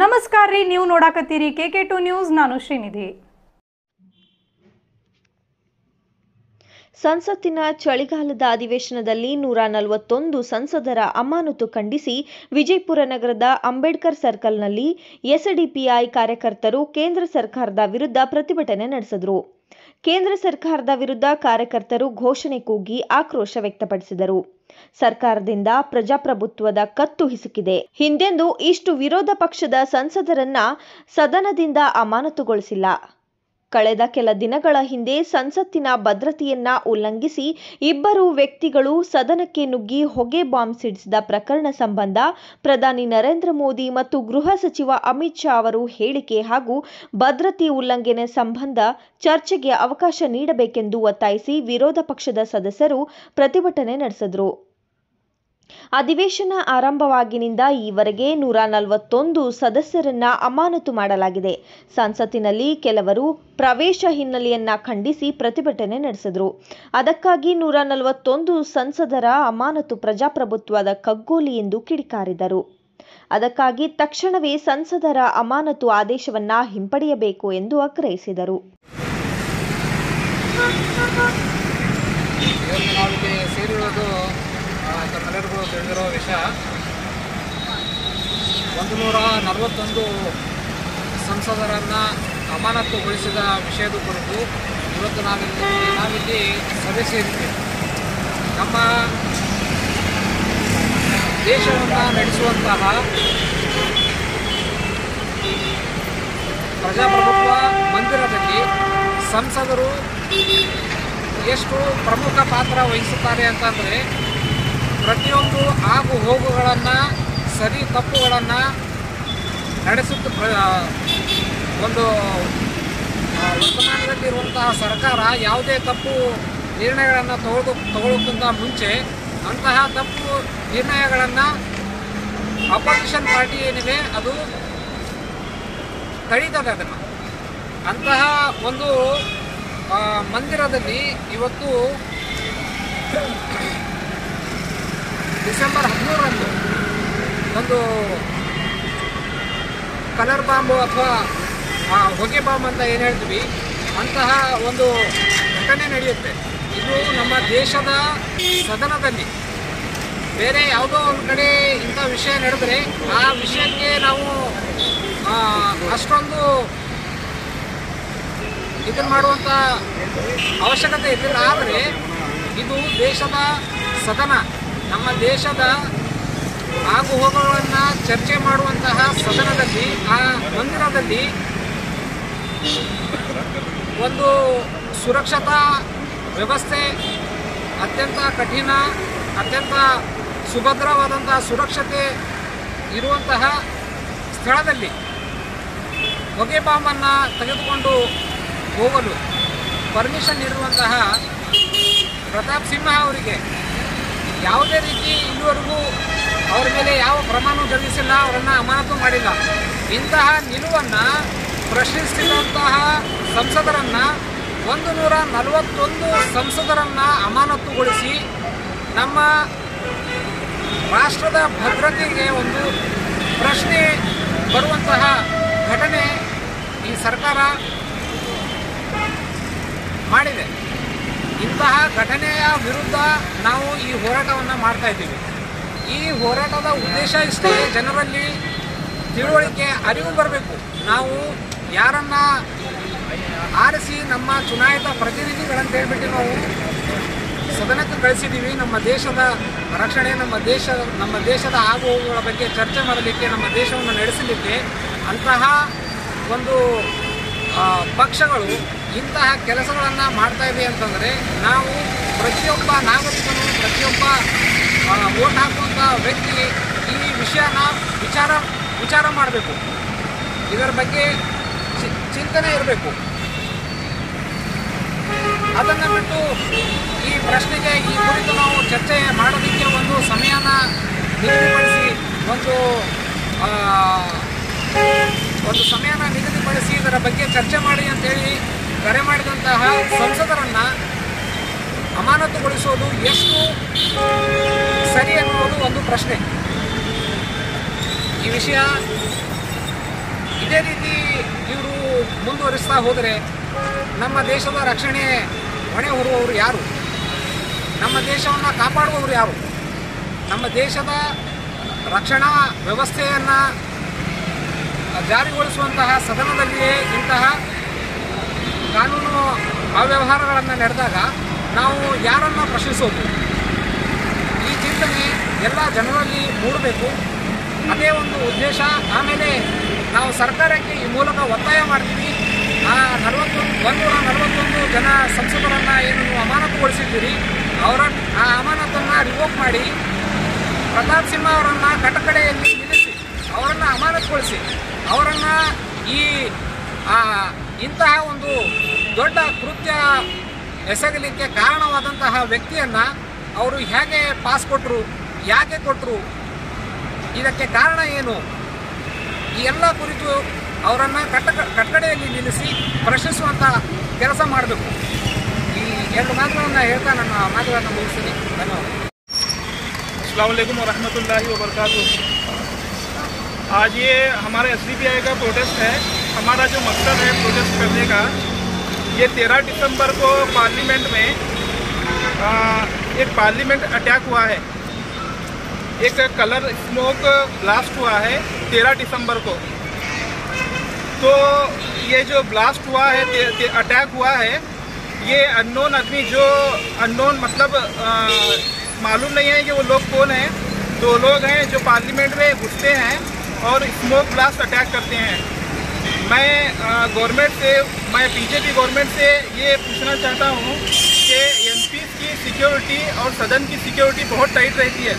ನಮಸ್ಕಾರ ರೀ, ನೀವು ನೋಡಾಕತ್ತೀರಿ KK2 ನ್ಯೂಸ್. ನಾನು ಶ್ರೀನಿಧಿ. ಸಂಸತ್ತಿನ ಚಳಿಗಾಲದ ಅಧಿವೇಶನದಲ್ಲಿ 141 ಸಂಸದರ ಅಮಾನತು ಖಂಡಿಸಿ ವಿಜಯಪುರ ನಗರದ ಅಂಬೇಡ್ಕರ್ ಸರ್ಕಲ್ನಲ್ಲಿ ಎಸ್ಡಿಪಿಐ ಕಾರ್ಯಕರ್ತರು ಕೇಂದ್ರ ಸರ್ಕಾರದ ವಿರುದ್ಧ ಪ್ರತಿಭಟನೆ ನಡೆಸಿದರು. ಕೇಂದ್ರ ಸರ್ಕಾರದ ವಿರುದ್ಧ ಕಾರ್ಯಕರ್ತರು ಘೋಷಣೆ ಕೂಗಿ ಆಕ್ರೋಶ ವ್ಯಕ್ತಪಡಿಸಿದರು. ಸರ್ಕಾರದಿಂದ ಪ್ರಜಾಪ್ರಭುತ್ವದ ಕತ್ತು ಹಿಸುಕಿದೆ. ಹಿಂದೆಂದೂ ಇಷ್ಟು ವಿರೋಧ ಪಕ್ಷದ ಸಂಸದರನ್ನ ಸದನದಿಂದ ಅಮಾನತುಗೊಳಿಸಿಲ್ಲ. ಕಳೆದ ಕೆಲ ದಿನಗಳ ಹಿಂದೆ ಸಂಸತ್ತಿನ ಭದ್ರತೆಯನ್ನ ಉಲ್ಲಂಘಿಸಿ ಇಬ್ಬರು ವ್ಯಕ್ತಿಗಳು ಸದನಕ್ಕೆ ನುಗ್ಗಿ ಹೊಗೆ ಬಾಂಬ್ ಸಿಡಿಸಿದ ಪ್ರಕರಣ ಸಂಬಂಧ ಪ್ರಧಾನಿ ನರೇಂದ್ರ ಮೋದಿ ಮತ್ತು ಗೃಹ ಸಚಿವ ಅಮಿತ್ ಶಾ ಅವರು ಹೇಳಿಕೆ ಹಾಗೂ ಭದ್ರತೆ ಉಲ್ಲಂಘನೆ ಸಂಬಂಧ ಚರ್ಚೆಗೆ ಅವಕಾಶ ನೀಡಬೇಕೆಂದು ಒತ್ತಾಯಿಸಿ ವಿರೋಧ ಪಕ್ಷದ ಸದಸ್ಯರು ಪ್ರತಿಭಟನೆ ನಡೆಸಿದರು. ಅಧಿವೇಶನ ಆರಂಭವಾಗಿನಿಂದ ಈವರೆಗೆ 141 ಸದಸ್ಯರನ್ನ ಅಮಾನತು ಮಾಡಲಾಗಿದೆ. ಸಂಸತ್ತಿನಲ್ಲಿ ಕೆಲವರು ಪ್ರವೇಶ ಹಿನ್ನೆಲೆಯನ್ನ ಖಂಡಿಸಿ ಪ್ರತಿಭಟನೆ ನಡೆಸಿದರು. ಅದಕ್ಕಾಗಿ 141 ಸಂಸದರ ಅಮಾನತು ಪ್ರಜಾಪ್ರಭುತ್ವದ ಕಗ್ಗೊಲಿ ಎಂದು ಕಿಡಿಕಾರಿದರು. ಅದಕ್ಕಾಗಿ ತಕ್ಷಣವೇ ಸಂಸದರ ಅಮಾನತು ಆದೇಶವನ್ನ ಹಿಂಪಡೆಯಬೇಕು ಎಂದು ಆಗ್ರಹಿಸಿದರು. ತಮ್ಮೆಲ್ಲರಿಗೂ ತಿಳಿದಿರೋ ವಿಷಯ, 141 ಸಂಸದರನ್ನು ಅಮಾನತುಗೊಳಿಸಿದ ವಿಷಯದ ಕುರಿತು ಇವತ್ತು ನಾವಿಲ್ಲಿ ಸಭೆ ಸೇರಿದ್ದೇವೆ. ನಮ್ಮ ದೇಶವನ್ನು ನಡೆಸುವಂತಹ ಪ್ರಜಾಪ್ರಭುತ್ವ ಮಂದಿರದಲ್ಲಿ ಸಂಸದರು ಎಷ್ಟು ಪ್ರಮುಖ ಪಾತ್ರ ವಹಿಸುತ್ತಾರೆ ಅಂತಂದರೆ, ಪ್ರತಿಯೊಂದು ಆಗು ಹೋಗುಗಳನ್ನು, ಸರಿ ತಪ್ಪುಗಳನ್ನು ನಡೆಸುತ್ತ ಒಂದು ವರ್ತಮಾನದಲ್ಲಿರುವಂತಹ ಸರ್ಕಾರ ಯಾವುದೇ ತಪ್ಪು ನಿರ್ಣಯಗಳನ್ನು ತಗೊಳ್ಳೋಕ್ಕಿಂತ ಮುಂಚೆ ಅಂತಹ ತಪ್ಪು ನಿರ್ಣಯಗಳನ್ನು ಅಪೋಸಿಷನ್ ಪಾರ್ಟಿ ಏನಿದೆ ಅದು ತಡೀತದೆ. ಅದನ್ನು ಅಂತಹ ಒಂದು ಮಂದಿರದಲ್ಲಿ ಇವತ್ತು ಡಿಸೆಂಬರ್ 13ರಂದು ಒಂದು ಕಲರ್ ಬಾಂಬು ಅಥವಾ ಹೊಗೆ ಬಾಂಬ್ ಅಂತ ಏನು ಹೇಳ್ತೀವಿ, ಅಂತಹ ಒಂದು ಘಟನೆ ನಡೆಯುತ್ತೆ. ಇದು ನಮ್ಮ ದೇಶದ ಸದನದಲ್ಲಿ. ಬೇರೆ ಯಾವುದೋ ಒಂದು ಕಡೆ ಇಂಥ ವಿಷಯ ನಡೆದರೆ ಆ ವಿಷಯಕ್ಕೆ ನಾವು ಅಷ್ಟೊಂದು ಇದನ್ನು ಮಾಡುವಂಥ ಅವಶ್ಯಕತೆ ಇರಲಿಲ್ಲ. ಆದರೆ ಇದು ದೇಶದ ಸದನ, ನಮ್ಮ ದೇಶದ ಆಗು ಹೋಗುಗಳನ್ನು ಚರ್ಚೆ ಮಾಡುವಂತಹ ಸದನದಲ್ಲಿ, ಆ ಮಂದಿರದಲ್ಲಿ ಒಂದು ಸುರಕ್ಷತಾ ವ್ಯವಸ್ಥೆ ಅತ್ಯಂತ ಕಠಿಣ, ಅತ್ಯಂತ ಸುಭದ್ರವಾದಂತಹ ಸುರಕ್ಷತೆ ಇರುವಂತಹ ಸ್ಥಳದಲ್ಲಿ ಹೊಗೆ ಬಾಂಬನ್ನು ತೆಗೆದುಕೊಂಡು ಹೋಗಲು ಪರ್ಮಿಷನ್ ನೀಡುವಂತಹ ಪ್ರತಾಪ್ ಸಿಂಹ ಅವರಿಗೆ ಯಾವುದೇ ರೀತಿ ಇಲ್ಲಿವರೆಗೂ ಅವರ ಮೇಲೆ ಯಾವ ಪ್ರಮಾಣ ಜರುಗಿಸಿಲ್ಲ, ಅವರನ್ನು ಅಮಾನತು ಮಾಡಿಲ್ಲ. ಇಂತಹ ನಿಲುವನ್ನು ಪ್ರಶ್ನಿಸಿದಂತಹ ಸಂಸದರನ್ನು 141 ಸಂಸದರನ್ನು ಅಮಾನತುಗೊಳಿಸಿ ನಮ್ಮ ರಾಷ್ಟ್ರದ ಭದ್ರತೆಗೆ ಒಂದು ಪ್ರಶ್ನೆ ಬರುವಂತಹ ಘಟನೆ ಈ ಸರ್ಕಾರ ಮಾಡಿದೆ. ಇಂತಹ ಘಟನೆಯ ವಿರುದ್ಧ ನಾವು ಈ ಹೋರಾಟವನ್ನು ಮಾಡ್ತಾ ಇದ್ದೀವಿ. ಈ ಹೋರಾಟದ ಉದ್ದೇಶ ಇಷ್ಟೇ, ಜನರಲ್ಲಿ ತಿಳುವಳಿಕೆ, ಅರಿವು ಬರಬೇಕು. ನಾವು ಯಾರನ್ನು ಆರಿಸಿ ನಮ್ಮ ಚುನಾಯಿತ ಪ್ರತಿನಿಧಿಗಳಂತ ಹೇಳ್ಬಿಟ್ಟು ನಾವು ಸದನಕ್ಕೆ ಕಳಿಸಿದ್ದೀವಿ, ನಮ್ಮ ದೇಶದ ರಕ್ಷಣೆ, ನಮ್ಮ ದೇಶದ ಆಗು ಹೋಗುಗಳ ಬಗ್ಗೆ ಚರ್ಚೆ ಮಾಡಲಿಕ್ಕೆ, ನಮ್ಮ ದೇಶವನ್ನು ನಡೆಸಲಿಕ್ಕೆ, ಅಂತಹ ಒಂದು ಪಕ್ಷಗಳು ಇಂತಹ ಕೆಲಸಗಳನ್ನು ಮಾಡ್ತಾ ಇದೆ ಅಂತಂದರೆ ನಾವು ಪ್ರತಿಯೊಬ್ಬ ನಾಗರಿಕನು, ಪ್ರತಿಯೊಬ್ಬ ವೋಟ್ ಹಾಕುವಂಥ ವ್ಯಕ್ತಿ ಈ ವಿಷಯನ ವಿಚಾರ ಮಾಡಬೇಕು. ಇದರ ಬಗ್ಗೆ ಚಿಂತನೆ ಇರಬೇಕು. ಅದನ್ನು ಬಿಟ್ಟು ಈ ಪ್ರಶ್ನೆಗೆ ಈ ಕುರಿತು ನಾವು ಚರ್ಚೆ ಮಾಡೋದಕ್ಕೆ ಒಂದು ಸಮಯನ ನಿಗದಿಪಡಿಸಿ ಇದರ ಬಗ್ಗೆ ಚರ್ಚೆ ಮಾಡಿ ಅಂತೇಳಿ ಕರೆ ಮಾಡಿದಂತಹ ಸಂಸದರನ್ನು ಅಮಾನತುಗೊಳಿಸುವುದು ಎಷ್ಟು ಸರಿ ಅನ್ನುವುದು ಒಂದು ಪ್ರಶ್ನೆ. ಈ ವಿಷಯ ಇದೇ ರೀತಿ ಇವರು ಮುಂದುವರಿಸ್ತಾ ಹೋದರೆ ನಮ್ಮ ದೇಶದ ರಕ್ಷಣೆ ಹೊಣೆ ಹೊರುವವರು ಯಾರು? ನಮ್ಮ ದೇಶವನ್ನು ಕಾಪಾಡುವವರು ಯಾರು? ನಮ್ಮ ದೇಶದ ರಕ್ಷಣಾ ವ್ಯವಸ್ಥೆಯನ್ನು ಜಾರಿಗೊಳಿಸುವಂತಹ ಸದನದಲ್ಲಿಯೇ ಇಂತಹ ಕಾನೂನು ಅವ್ಯವಹಾರಗಳನ್ನು ನಡೆದಾಗ ನಾವು ಯಾರನ್ನು ಪ್ರಶ್ನಿಸೋದು? ಈ ಚಿಂತನೆ ಎಲ್ಲ ಜನರಲ್ಲಿ ಮೂಡಬೇಕು. ಅದೇ ಒಂದು ಉದ್ದೇಶ. ಆಮೇಲೆ ನಾವು ಸರ್ಕಾರಕ್ಕೆ ಈ ಮೂಲಕ ಒತ್ತಾಯ ಮಾಡ್ತೀವಿ. ಆ 141 ಜನ ಸಂಸದರನ್ನು ಏನು ನೀವು ಅಮಾನತುಗೊಳಿಸಿದ್ದೀರಿ, ಆ ಅಮಾನತನ್ನು ರಿವೋಕ್ ಮಾಡಿ ಪ್ರತಾಪ್ ಸಿಂಹ ಅವರನ್ನು ಕಟಕಡೆಯಲ್ಲಿ ನಿಲ್ಲಿಸಿ ಅವರನ್ನು ಅಮಾನತುಗೊಳಿಸಿ ಅವರನ್ನು ಇಂತಹ ಒಂದು ದೊಡ್ಡ ಕೃತ್ಯ ಎಸಗಲಿಕ್ಕೆ ಕಾರಣವಾದಂತಹ ವ್ಯಕ್ತಿಯನ್ನು ಅವರು ಹೇಗೆ ಪಾಸ್ ಕೊಟ್ಟರು, ಯಾಕೆ ಕೊಟ್ಟರು, ಇದಕ್ಕೆ ಕಾರಣ ಏನು, ಈ ಎಲ್ಲ ಕುರಿತು ಅವರನ್ನು ಕಟ್ಟಕಡೆಯಲ್ಲಿ ನಿಲ್ಲಿಸಿ ಪ್ರಶ್ನಿಸುವಂಥ ಕೆಲಸ ಮಾಡಬೇಕು. ಈ ಎರಡು ಮಾತುಗಳನ್ನು ಹೇಳ್ತಾ ನನ್ನ ಮಾತುಗಳನ್ನು ಮುಗಿಸ್ತೀನಿ. ಧನ್ಯವಾದ. अस्सलाम वालेकुम वरहमतुल्लाहि वबरकातुह। आज ये हमारे SDPI का प्रोटेस्ट है। हमारा जो मकसद है प्रोटेस्ट करने का, ये 13 दिसंबर को पार्लियामेंट में एक पार्लियामेंट अटैक हुआ है, एक कलर स्मोक ब्लास्ट हुआ है 13 दिसंबर को। तो ये जो ब्लास्ट हुआ है, अटैक हुआ है, ये अननोन आदमी, जो अननोन मतलब मालूम नहीं है कि वो लोग कौन हैं, 2 लोग हैं जो पार्लियामेंट में घुसते हैं और स्मोक ब्लास्ट अटैक करते हैं। मैं गवर्नमेंट से, मैं बीजेपी गवर्नमेंट से ये पूछना चाहता हूँ कि एमपीज़ की सिक्योरिटी और सदन की सिक्योरिटी बहुत टाइट रहती है।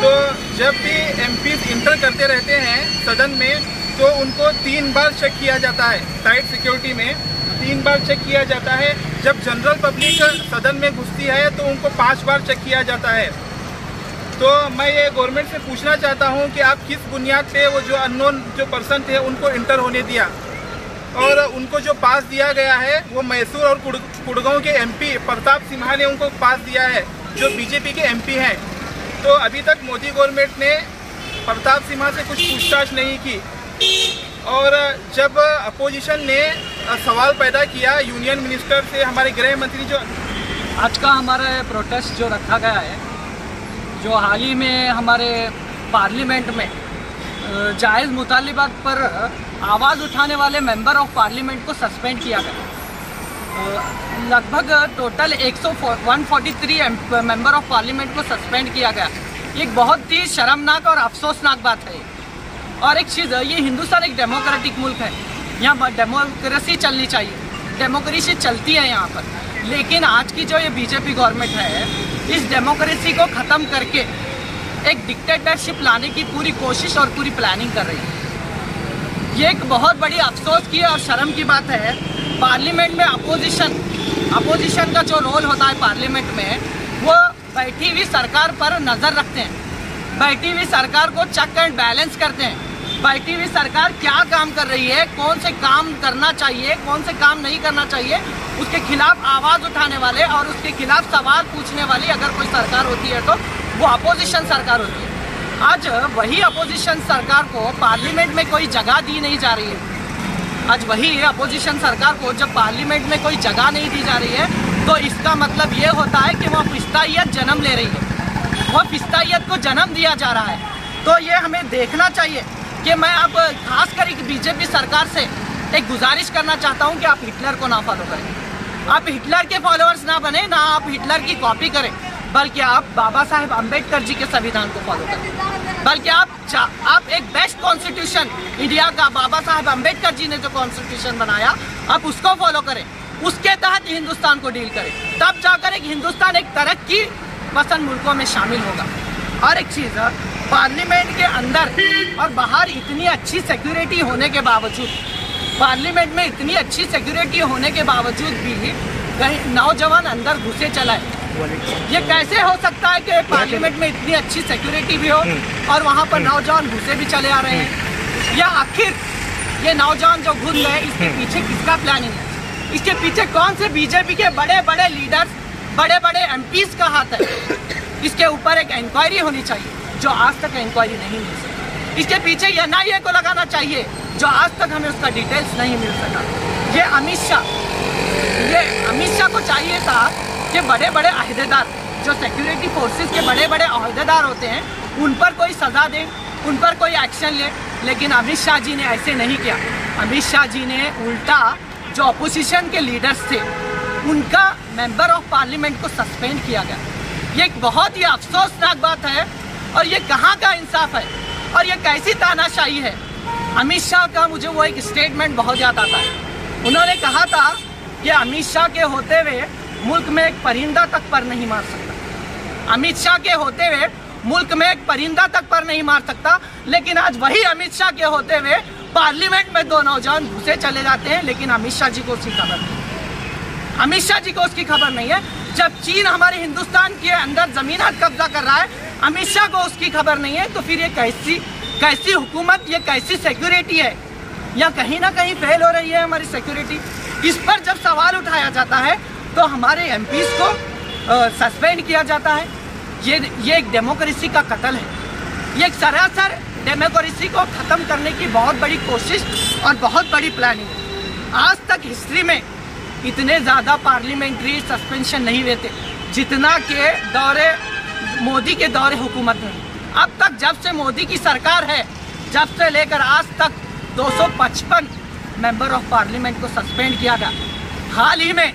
तो जब भी एमपीज़ इंटर करते रहते हैं सदन में, तो उनको 3 बार चेक किया जाता है। टाइट सिक्योरिटी में 3 बार चेक किया जाता है। जब जनरल पब्लिक सदन में घुसती है तो उनको 5 बार चेक किया जाता है। तो मैं ये गवर्नमेंट से पूछना चाहता हूँ कि आप किस बुनियाद पे वो जो अननोन जो पर्सन थे उनको इंटर होने दिया, और उनको जो पास दिया गया है वो मैसूर और कुड़गांव के MP प्रताप सिम्हा ने उनको पास दिया है, जो बीजेपी के MP हैं। तो अभी तक मोदी गवर्नमेंट ने प्रताप सिम्हा से कुछ पूछताछ नहीं की। और जब अपोजिशन ने सवाल पैदा किया यूनियन मिनिस्टर से, हमारे गृह मंत्री, जो आज का हमारा प्रोटेस्ट जो रखा गया है, जो हाल ही में हमारे पार्लियामेंट में जायज़ मुतालिबात पर आवाज़ उठाने वाले मेंबर ऑफ पार्लियामेंट को सस्पेंड किया गया। लगभग टोटल 143 मेंबर ऑफ पार्लियामेंट को सस्पेंड किया गया। ये एक बहुत ही शर्मनाक और अफसोसनाक बात है। और एक चीज़, ये हिंदुस्तान एक डेमोक्रेटिक मुल्क है, यहाँ डेमोक्रेसी चलनी चाहिए, डेमोक्रेसी चलती है यहाँ पर। लेकिन आज की जो ये बीजेपी गवर्नमेंट है, इस डेमोक्रेसी को ख़त्म करके एक डिक्टेटरशिप लाने की पूरी कोशिश और पूरी प्लानिंग कर रही है। ये एक बहुत बड़ी अफसोस की और शर्म की बात है। पार्लियामेंट में अपोजिशन का जो रोल होता है पार्लियामेंट में, वो बैठी हुई सरकार पर नज़र रखते हैं, बैठी हुई सरकार को चेक एंड बैलेंस करते हैं। बैठी हुई सरकार क्या काम कर रही है, कौन से काम करना चाहिए, कौन से काम नहीं करना चाहिए, उसके खिलाफ आवाज़ उठाने वाले और उसके खिलाफ सवाल पूछने वाली अगर कोई सरकार होती है तो वो अपोजिशन सरकार होती है। आज वही अपोजिशन सरकार को पार्लियामेंट में कोई जगह दी नहीं जा रही है। आज वही अपोजिशन सरकार को जब पार्लियामेंट में कोई जगह नहीं दी जा रही है, तो इसका मतलब ये होता है कि वह फिस्तायत जन्म ले रही है, वह फिस्तायत को जन्म दिया जा रहा है। तो ये हमें देखना चाहिए कि मैं अब खासकर बीजेपी सरकार से एक गुजारिश करना चाहता हूं कि आप हिटलर को ना फॉलो करें, आप हिटलर के फॉलोअर्स ना बने, ना आप हिटलर की कॉपी करें, बल्कि आप बाबा साहेब अम्बेडकर जी के संविधान को फॉलो करें। बल्कि आप एक बेस्ट कॉन्स्टिट्यूशन इंडिया का, बाबा साहेब अम्बेडकर जी ने जो कॉन्स्टिट्यूशन बनाया, आप उसको फॉलो करें, उसके तहत हिंदुस्तान को डील करें, तब जाकर एक हिंदुस्तान एक तरक्की पसंद मुल्कों में शामिल होगा। और एक चीज़, पार्लियामेंट के अंदर और बाहर इतनी अच्छी सिक्योरिटी होने के बावजूद, पार्लियामेंट में इतनी अच्छी सिक्योरिटी होने के बावजूद भी कहीं नौजवान अंदर घुसे चलाए, ये कैसे हो सकता है कि पार्लियामेंट में इतनी अच्छी सिक्योरिटी भी हो और वहाँ पर नौजवान घुसे भी चले आ रहे हैं? या आखिर ये नौजवान जो घुस गए, इसके पीछे किसका प्लानिंग है? इसके पीछे कौन से बीजेपी के बड़े बड़े लीडर्स, बड़े बड़े MPs का हाथ है? इसके ऊपर एक इंक्वायरी होनी चाहिए, जो आज तक इंक्वायरी नहीं हुई। इसके पीछे NIA को लगाना चाहिए, जो आज तक हमें उसका डिटेल्स नहीं मिल सका। ये अमित शाह को चाहिए था कि बड़े बड़े अहदेदार, जो सिक्योरिटी फोर्सेस के बड़े बड़े अहदेदार होते हैं, उन पर कोई सज़ा दें, उन पर कोई एक्शन ले, लेकिन अमित शाह जी ने ऐसे नहीं किया। अमित शाह जी ने उल्टा जो अपोजिशन के लीडर्स थे उनका मेंबर ऑफ पार्लियामेंट को सस्पेंड किया गया। ये एक बहुत ही अफसोसनाक बात है, और ये कहाँ का इंसाफ है और ये कैसी तानाशाही है। अमित शाह का मुझे वो एक स्टेटमेंट बहुत याद आता है। उन्होंने कहा था कि अमित शाह के होते हुए मुल्क में एक परिंदा तक पर नहीं मार सकता। अमित शाह के होते हुए मुल्क में एक परिंदा तक पर नहीं मार सकता, लेकिन आज वही अमित शाह के होते हुए पार्लियामेंट में 2 नौजवान घुसे चले जाते हैं, लेकिन अमित शाह जी को उसकी खबर नहीं। अमित शाह जी को उसकी खबर नहीं है। जब चीन हमारे हिंदुस्तान के अंदर जमीन कब्जा कर रहा है, अमित शाह को उसकी खबर नहीं है, तो फिर ये कैसी हुकूमत, ये कैसी सिक्योरिटी है? या कहीं ना कहीं फेल हो रही है हमारी सिक्योरिटी। इस पर जब सवाल उठाया जाता है तो हमारे MPs को सस्पेंड किया जाता है। ये एक डेमोक्रेसी का कत्ल है। ये एक सरासर डेमोक्रेसी को ख़त्म करने की बहुत बड़ी कोशिश और बहुत बड़ी प्लानिंग है। आज तक हिस्ट्री में इतने ज़्यादा पार्लियामेंट्री सस्पेंशन नहीं हुए थे जितना के दौरे मोदी के दौरे हुकूमत में। अब तक जब से मोदी की सरकार है, जब से लेकर आज तक 255 मेंबर ऑफ पार्लियामेंट को सस्पेंड किया गया। हाल ही में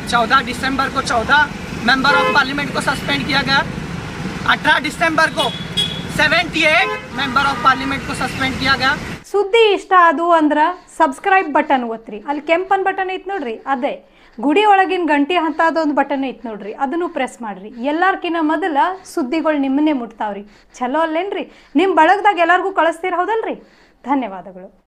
14 दिसंबर को 14 मेंबर ऑफ पार्लियामेंट को सस्पेंड किया गया। 18 दिसंबर को 78 मेंबर ऑफ पार्लियामेंट को सस्पेंड किया गया। ಸುದ್ದಿ ಇಷ್ಟ ಆದು ಅಂದ್ರ ಸಬ್ಸ್ಕ್ರೈಬ್ ಬಟನ್ ಒತ್ತಿರಿ. ಅಲ್ಲಿ ಕೆಂಪನ್ ಬಟನ್ ಐತ್ ನೋಡ್ರಿ, ಅದೇ ಗುಡಿ ಒಳಗಿನ ಗಂಟೆ ಹಂತದೊಂದು ಬಟನ್ ಐತ್ ನೋಡ್ರಿ, ಅದನ್ನು ಪ್ರೆಸ್ ಮಾಡ್ರಿ. ಎಲ್ಲಾರ್ಕಿನ್ನ ಮೊದಲ ಸುದ್ದಿಗಳು ನಿಮ್ಮನ್ನೇ ಮುಟ್ತಾವ್ರಿ. ಚಲೋ ಅಲ್ಲೇನ್ರಿ? ನಿಮ್ಮ ಬಳಗದಾಗ ಎಲ್ಲರಿಗೂ ಕಳಿಸ್ತೀರ, ಹೌದಲ್ರಿ? ಧನ್ಯವಾದಗಳು.